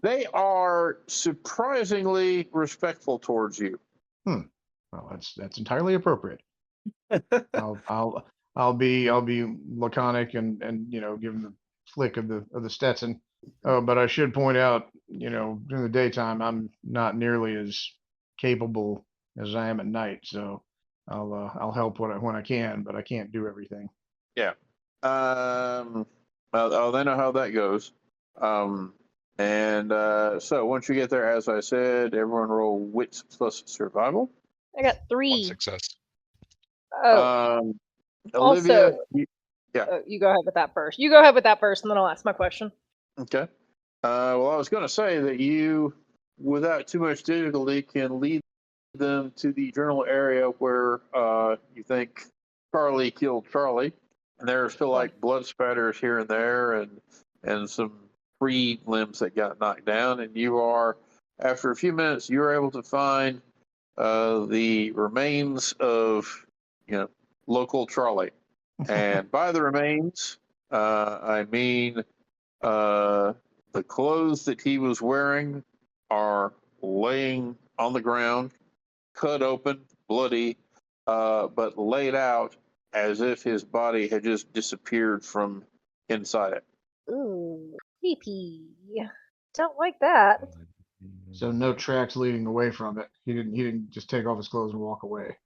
They are surprisingly respectful towards you. Well, that's entirely appropriate. I'll be laconic and give him the flick of the Stetson. But I should point out, during the daytime I'm not nearly as capable as I am at night. So I'll help when I can, but I can't do everything. Yeah. Well, they know how that goes. So once you get there, as I said, everyone roll wits plus survival. I got One 3. success. Oh, Olivia, also, yeah. you go ahead with that first. You go ahead with that first, and then I'll ask my question. Okay. Well, I was going to say that you, without too much difficulty, can lead them to the general area where you think Charlie killed Charlie. And there are still like blood spatters here and there, and some free limbs that got knocked down. And you are, after a few minutes, you're able to find the remains of, local Charlie. And by the remains, I mean the clothes that he was wearing are laying on the ground, cut open, bloody, but laid out as if his body had just disappeared from inside it. Ooh, creepy. Don't like that. So no tracks leading away from it. He didn't just take off his clothes and walk away.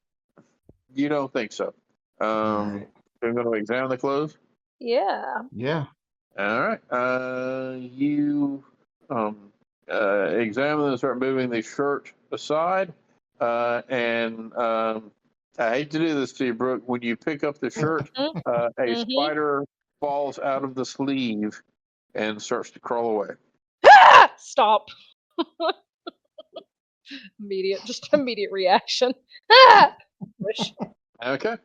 You don't think so? Right. You're going to examine the clothes? Yeah. Yeah. All right. You examine and start moving the shirt aside. And I hate to do this to you, Brooke. When you pick up the shirt, a spider falls out of the sleeve and starts to crawl away. Ah! Stop. Immediate reaction. Ah! Wish. Okay.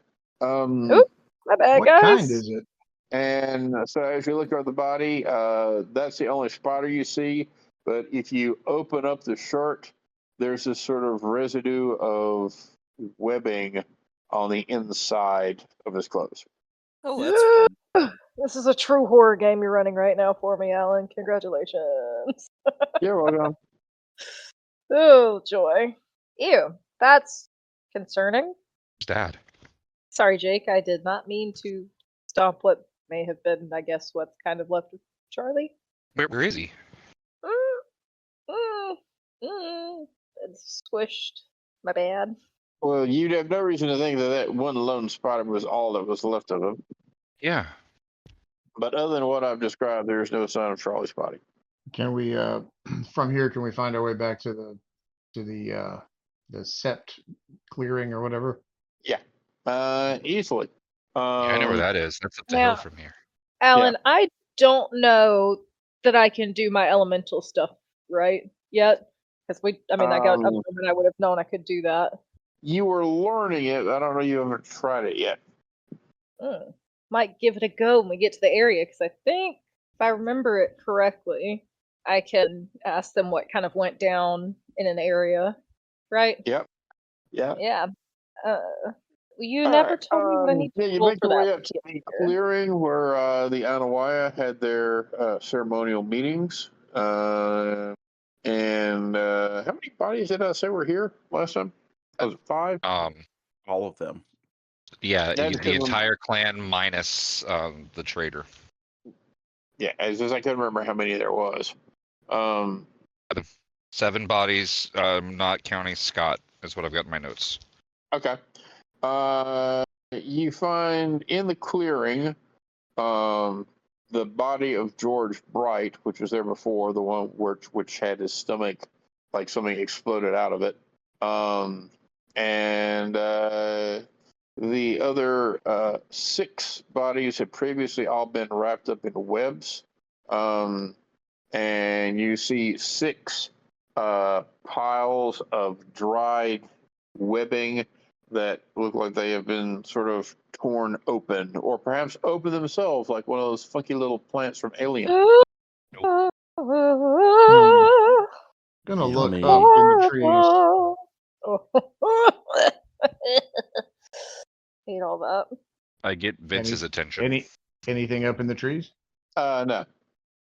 Oop, my bad, What guys. kind is it? And so as you look at the body, that's the only spider you see. But if you open up the shirt, there's this sort of residue of webbing on the inside of his clothes. Oh, that's This is a true horror game you're running right now for me, Alan. Congratulations. You're welcome. Oh, joy. Ew, that's concerning. Dad. Sorry, Jake, I did not mean to stomp what may have been, I guess, what's kind of left of Charlie. Where is he? It's squished. My bad. Well, you'd have no reason to think that that one lone spider was all that was left of him. Yeah. But other than what I've described, there is no sign of Charlie's body. Can we from here? Can we find our way back to the sept clearing or whatever? Yeah, easily. Yeah, I know where that is. That's up the hill from here. Alan, I don't know that I can do my elemental stuff right yet. Because I got up and I would have known I could do that. You were learning it. I don't know you haven't tried it yet. Might give it a go when we get to the area, because I think, if I remember it correctly, I can ask them what kind of went down in an area, right? Yep. Yeah. Yeah. You never told me what I need to you roll make for your way that. up to the clearing where the Anawaya had their ceremonial meetings. And how many bodies did I say were here last time? Was it 5? All of them. Yeah, That's the 'cause entire clan minus the trader. Yeah, as I couldn't remember how many there was. 7 bodies, not counting Scott, is what I've got in my notes. Okay. You find in the clearing, the body of George Bright, which was there before, the one which had his stomach, like something exploded out of it. And the other 6 bodies had previously all been wrapped up in webs. And you see 6 piles of dried webbing that look like they have been sort of torn open, or perhaps open themselves, like one of those funky little plants from Alien. Gonna look Yummy. up in the trees. Hate all that. I get Vince's attention. Anything up in the trees? No.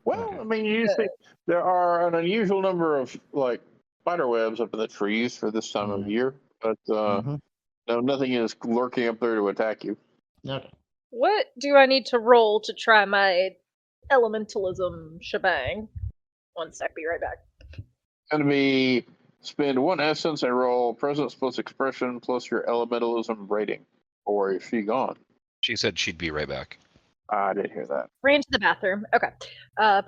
Well, Okay. I mean, you see, there are an unusual number of like spider webs up in the trees for this time of year, but Mhm. no, nothing is lurking up there to attack you. Okay. What do I need to roll to try my elementalism shebang? One sec, be right back. Going to be spend 1 essence and roll presence plus expression plus your elementalism rating, or is she gone? She said she'd be right back. I didn't hear that. Ran to the bathroom. Okay.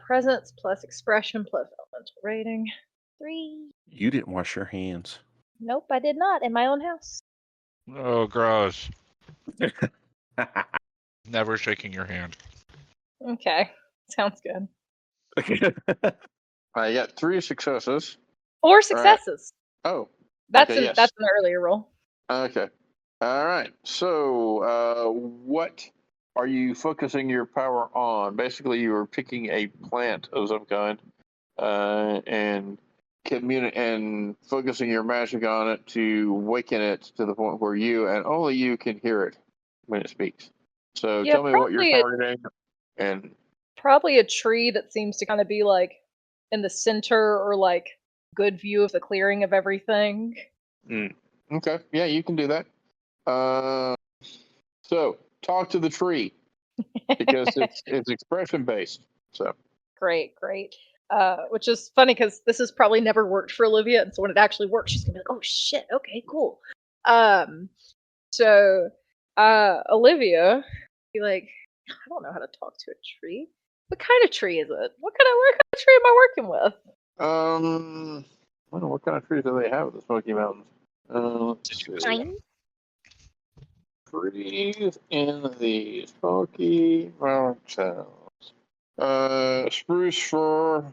Presence plus expression plus elemental rating. 3. You didn't wash your hands. Nope, I did not in my own house. Oh, gross. Never shaking your hand. Okay. Sounds good. I got 3 successes. 4 successes. Oh, That's okay, yes. that's an earlier roll. Okay. All right. So, what are you focusing your power on? Basically, you are picking a plant of some kind, and and focusing your magic on it to waken it to the point where you and only you can hear it when it speaks. So, Yeah, tell me what you're probably targeting, and probably a tree that seems to kind of be like in the center or like good view of the clearing of everything. okay, yeah, you can do that. So talk to the tree because it's expression based. So Great. Which is funny because this has probably never worked for Olivia, and so when it actually works, she's gonna be like, "Oh shit, okay, cool." So Olivia, be like, "I don't know how to talk to a tree. What kind of tree is it? What kind of tree am I working with?" I don't know what kind of trees do they have at the Smoky Mountains. Let's see. Pine. Trees in the Smoky Mountains. Spruce, fir,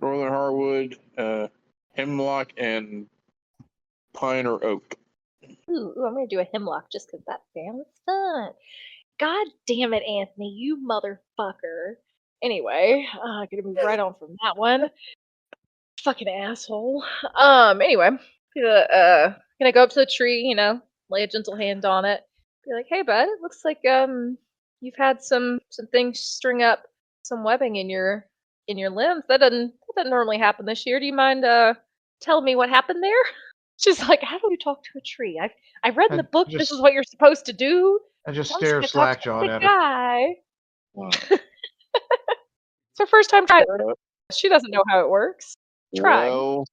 northern hardwood, hemlock, and pine or oak. Ooh, I'm gonna do a hemlock just because that sounds fun. God damn it, Anthony, you motherfucker. Anyway, gonna move right on from that one. Fucking asshole. Anyway, gonna go up to the tree, lay a gentle hand on it. Be like, hey bud, it looks like you've had some things string up some webbing in your limbs. That doesn't normally happen this year. Do you mind telling me what happened there? She's like, how do you talk to a tree? I've read in the book this is what you're supposed to do. I just Sounds stare like I talked to slack-jawed the at her. guy. Wow. It's her first time trying. She doesn't know how it works. Trying. Well,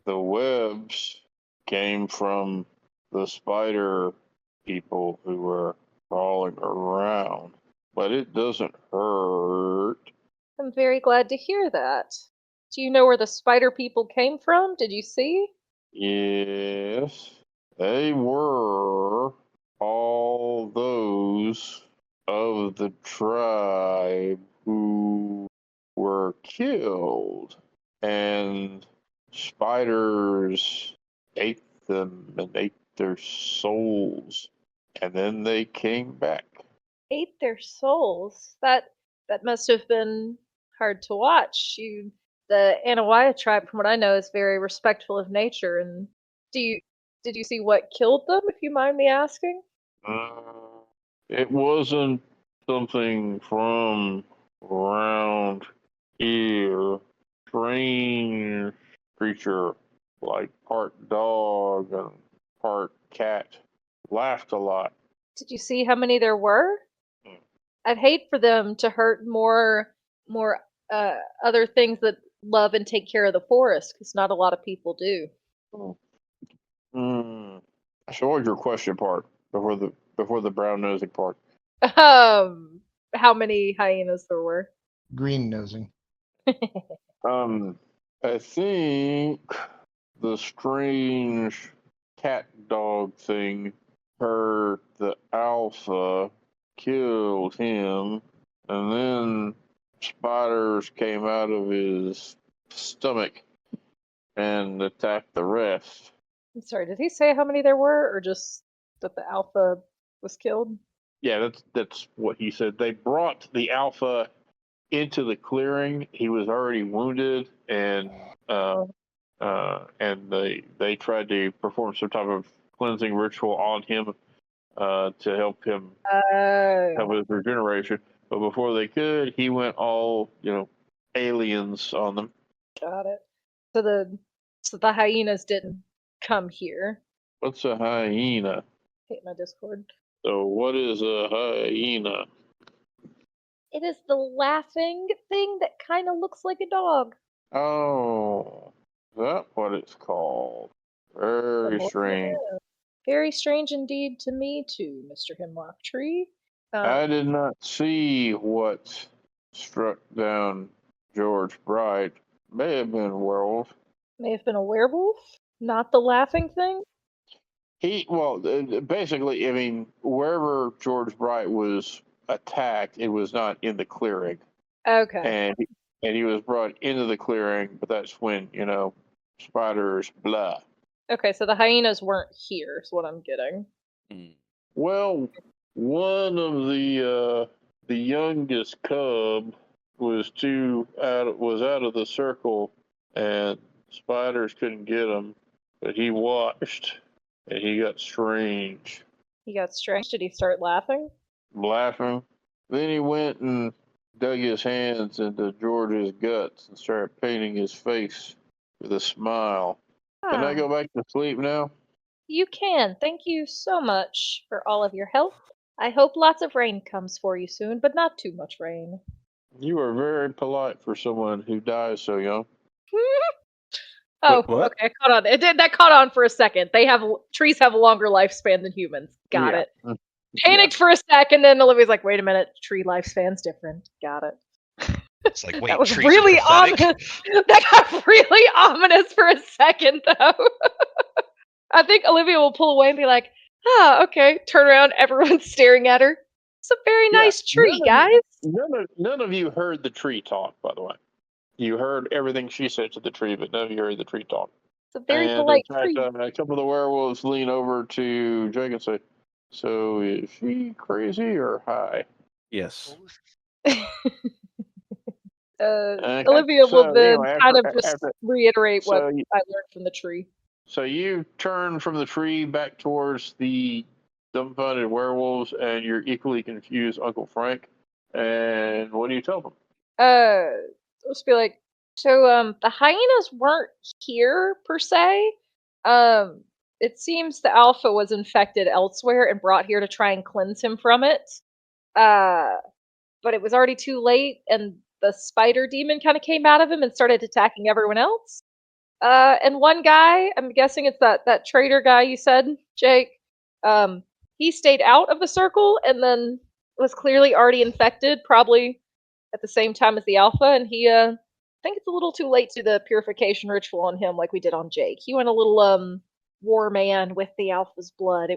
the webs came from the spider people who were crawling around, but it doesn't hurt. I'm very glad to hear that. Do you know where the spider people came from? Did you see? Yes, they were all those of the tribe who were killed, and spiders ate them and ate their souls, and then they came back. Ate their souls. That must have been hard to watch. The Anawaya tribe, from what I know, is very respectful of nature. And did you see what killed them? If you mind me asking. It wasn't something from around here. Strange creature, like part dog and part cat. Laughed a lot. Did you see how many there were? Hmm. I'd hate for them to hurt more other things that love and take care of the forest, because not a lot of people do. So what was your question part before the brown nosing part? How many hyenas there were? green nosing. I think the strange cat dog thing hurt the alpha, killed him, and then spiders came out of his stomach and attacked the rest. I'm sorry, did he say how many there were, or just that the alpha was killed? Yeah, that's what he said. They brought the alpha into the clearing. He was already wounded, and they tried to perform some type of cleansing ritual on him to help him help his regeneration. But before they could, he went all aliens on them. Got it. So the hyenas didn't come here. What's a hyena? Hate my Discord. So what is a hyena? It is the laughing thing that kind of looks like a dog. Oh, is that what it's called? Very strange. Very strange indeed to me too, Mr. Hemlock Tree. I did not see what struck down George Bright. May have been a werewolf. May have been a werewolf, not the laughing thing. Basically, I mean, wherever George Bright was attacked, it was not in the clearing. Okay. And he was brought into the clearing, but that's when, spiders, blah. Okay, so the hyenas weren't here, is what I'm getting. Well, one of the youngest cub was out of the circle, and spiders couldn't get him, but he watched, and he got strange. He got strange. Did he start laughing? Laughing. Then he went and dug his hands into George's guts and started painting his face with a smile. Can I go back to sleep now? You can. Thank you so much for all of your help. I hope lots of rain comes for you soon, but not too much rain. You are very polite for someone who dies so young. Oh, What? okay, caught on. That caught on for a second. Trees have a longer lifespan than humans. Got it. Panicked for a sec, and then Olivia's like, "Wait a minute, tree lifespan's different." Got it. It's like, wait, That was trees really are pathetic? ominous. That got really ominous for a second, though. I think Olivia will pull away and be like, okay. Turn around, everyone's staring at her. It's a very nice tree, guys. None of you heard the tree talk, by the way. You heard everything she said to the tree, but none of you heard the tree talk. It's a very And polite in fact, tree. a couple of the werewolves lean over to Jake and say, "So is she crazy or high?" Yes. Olivia will then reiterate what I learned from the tree. So you turn from the tree back towards the dumbfounded werewolves, and you're equally confused, Uncle Frank. And what do you tell them? Just be like, so the hyenas weren't here per se. It seems the alpha was infected elsewhere and brought here to try and cleanse him from it. But it was already too late, and the spider demon kind of came out of him and started attacking everyone else. And one guy, I'm guessing it's that traitor guy you said, Jake, he stayed out of the circle and then was clearly already infected, probably at the same time as the alpha, and he, I think it's a little too late to do the purification ritual on him like we did on Jake. He went a little, war man with the alpha's blood.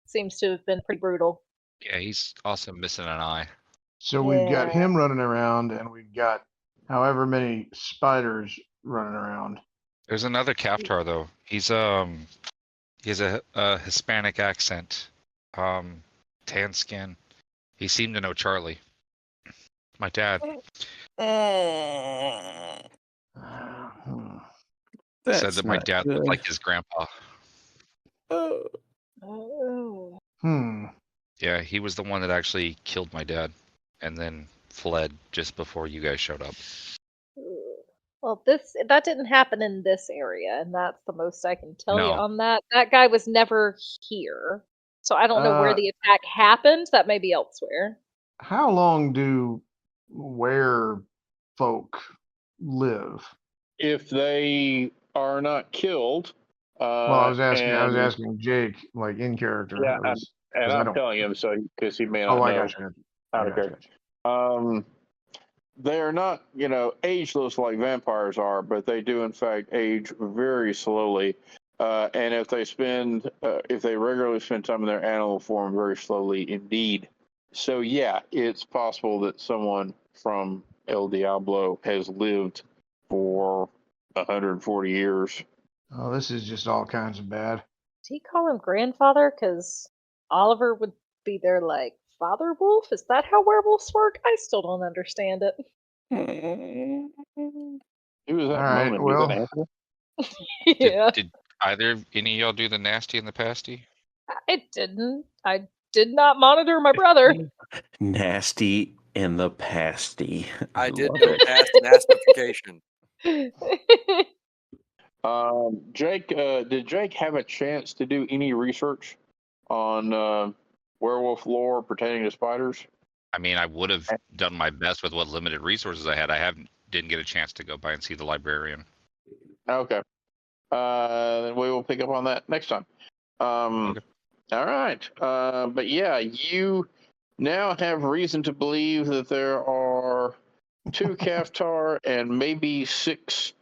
Seems to have been pretty brutal. Yeah, he's also missing an eye. So we've got him running around, and we've got however many spiders running around. There's another Kaftar though. He has a Hispanic accent, tan skin. He seemed to know Charlie, my dad. Said that my dad looked like his grandpa. Oh. Yeah, he was the one that actually killed my dad, and then fled just before you guys showed up. Well, that didn't happen in this area, and that's the most I can tell you No. on that. That guy was never here, so I don't know where the attack happened. That may be elsewhere. How long do were folk live? If they are not killed. Well, I was asking Jake, like in character. Yeah, and I I'm don't- telling him so because he may not Oh, I know got you. how to character. they're not, ageless like vampires are, but they do in fact age very slowly. And if they regularly spend time in their animal form, very slowly indeed. So yeah, it's possible that someone from El Diablo has lived for 140 years. Oh, this is just all kinds of bad. Did he call him grandfather? Because Oliver would be their, like, father wolf? Is that how werewolves work? I still don't understand it. Who was that All right, moaning? well- Is that Anthony? Yeah. Did either any of y'all do the nasty and the pasty? I didn't. I did not monitor my brother. Nasty in the pasty. I did love go it. past nastification. Jake, did Jake have a chance to do any research on werewolf lore pertaining to spiders? I mean, I would have done my best with what limited resources I had. Didn't get a chance to go by and see the librarian. Okay. Then we will pick up on that next time. Okay. All right. But yeah, you now have reason to believe that there are 2 Kaftar and maybe 6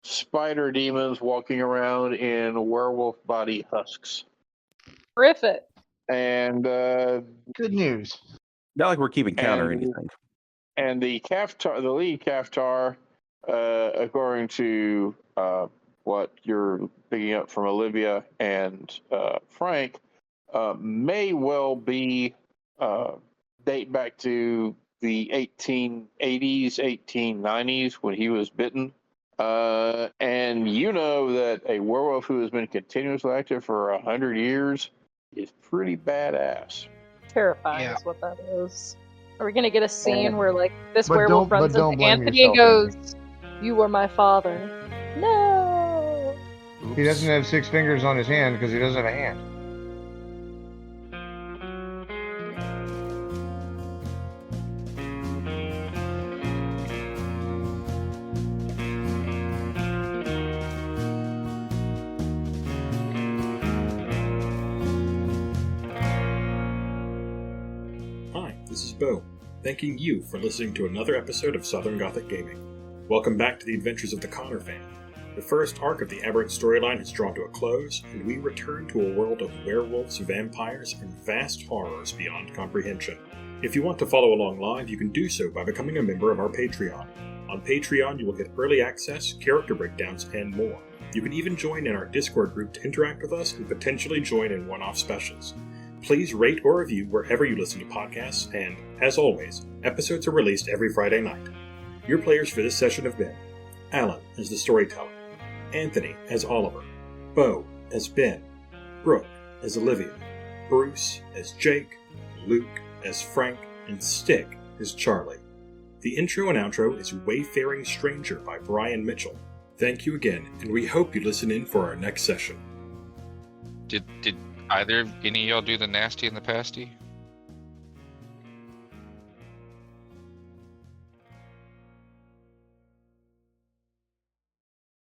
spider demons walking around in werewolf body husks. Terrific. And Good news. Not like we're keeping count or And- anything. and the lead Kaftar, according to what you're picking up from Olivia and Frank, may well be date back to the 1880s, 1890s when he was bitten. And you know that a werewolf who has been continuously active for 100 years is pretty badass. Terrifying Yeah. is what that is. Are we gonna get a scene where, like, this But werewolf don't- runs but don't into blame Anthony and yourself, goes, "You were my father." No. He doesn't have 6 fingers on his hand because he doesn't have a hand. Hi, this is Bo, thanking you for listening to another episode of Southern Gothic Gaming. Welcome back to the adventures of the Connor family. The first arc of the Aberrant storyline has drawn to a close, and we return to a world of werewolves, vampires, and vast horrors beyond comprehension. If you want to follow along live, you can do so by becoming a member of our Patreon. On Patreon, you will get early access, character breakdowns, and more. You can even join in our Discord group to interact with us and potentially join in one-off specials. Please rate or review wherever you listen to podcasts, and, as always, episodes are released every Friday night. Your players for this session have been Alan as the storyteller, Anthony as Oliver, Bo as Ben, Brooke as Olivia, Bruce as Jake, Luke as Frank, and Stick as Charlie. The intro and outro is Wayfaring Stranger by Brian Mitchell. Thank you again, and we hope you listen in for our next session. Did either any of y'all do the nasty and the pasty?